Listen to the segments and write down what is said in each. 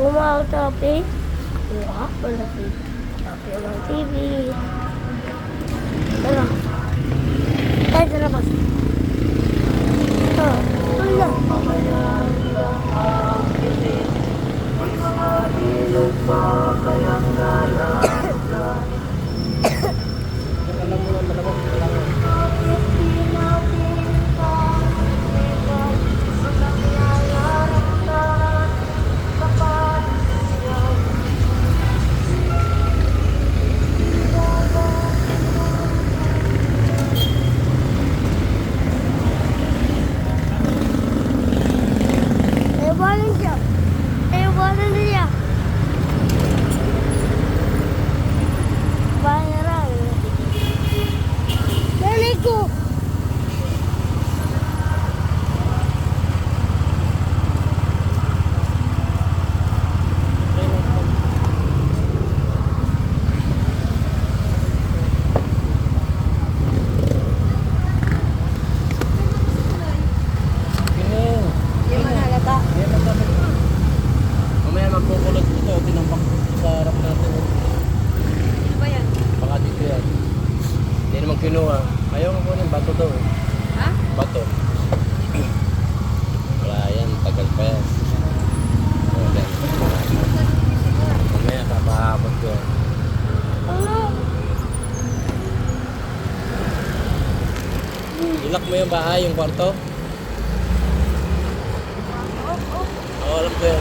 Tumaw topic. Wala pala si Topic ng TV. Ano? Tayo sa labas. Wala. Kinuha. Ayaw ko kunin bato daw eh. Ha? Bato. Wala yan, tagal pa yan. O, yan. Mamaya kapahapot ko. Ilak mo yung bahay, yung kwarto? Oo, alam ko yan.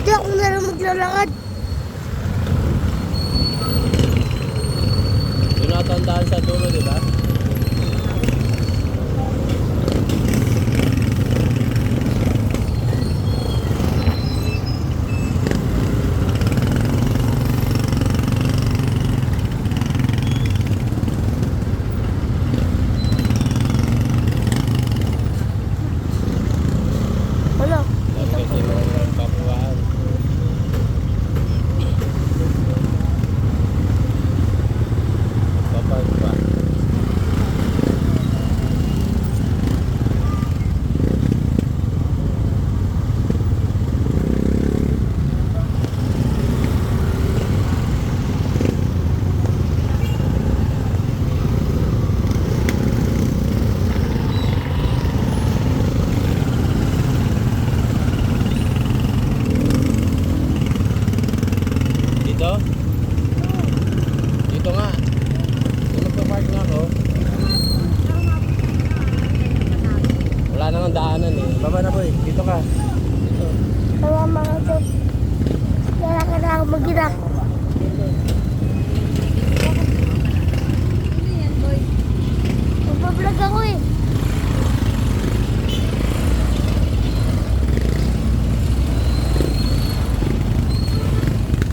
Hindi ako na lang maglalakad. Doon natandaan sa dulo, di ba? Ano? Kasi mga kapuhaan. Kapag pa. Dito? Dito nga. Dito magpa-park na ako. Wala nang daanan eh. Baba na boy. Dito ka. Dito. Tawa mga ito. Lalakad na ako mag-inak. Ano yan, boy? Magpa-vlog ako eh.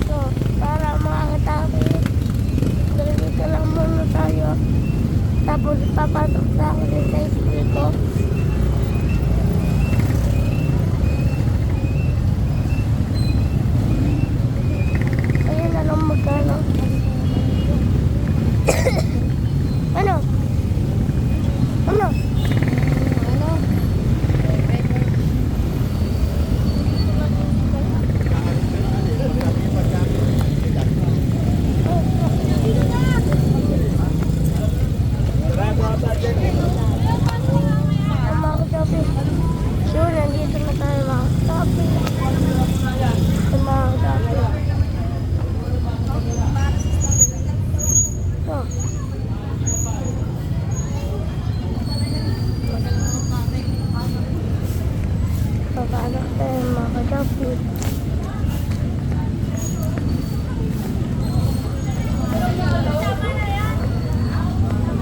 So, para makakita ko dito lang muna tayo. Tapos papasok na ako din sa school ko. Ayun na lang magkano. Ano? Ano? Ano? Ang mga shopping. Sure, nandito na tayo mga shopping. Sa mga shopping. Oh. Paano tayo mga shopping?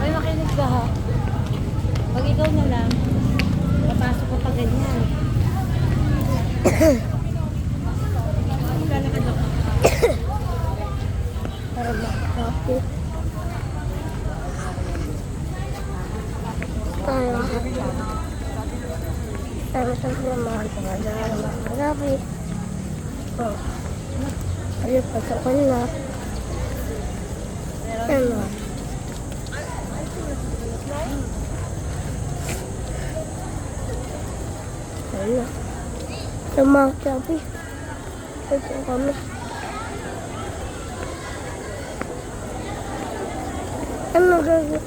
Ay, makinig ka ha. Pag ikaw na lang, papasok ko pa ganyan. Para makakapit. Tayo. Tayo sa naman. Tayo makakapit. Oh. Ayun, pasok na. Ano? Ano? Sa mga sabi. Ito kami. Ano gagawin?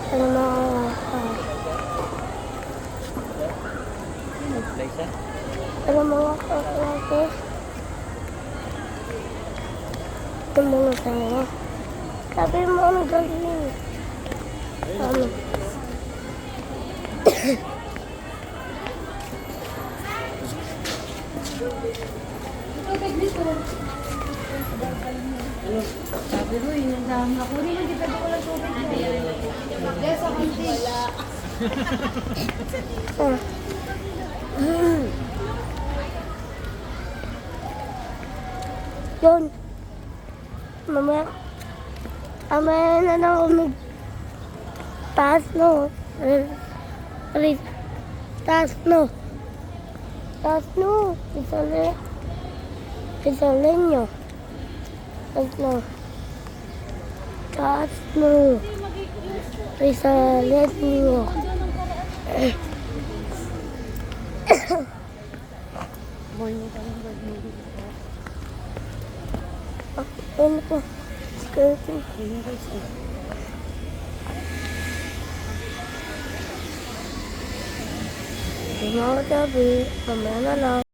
Ano Liza? ano mga kaklase? Ito mga tayo. Sabi mo ano gagawin? Ano? Sabi ko, yun ang dami ako. Hindi mo kita ko lang tubig. Yes, ako hindi. Ah. Yun. Mamaya. Mamaya na lang ako taas no. Taas no. Taas no. Isali nyo. Taas no. Taas no. Isali nyo. Ano po? Skirting. Mga gabi, mamaya na lang.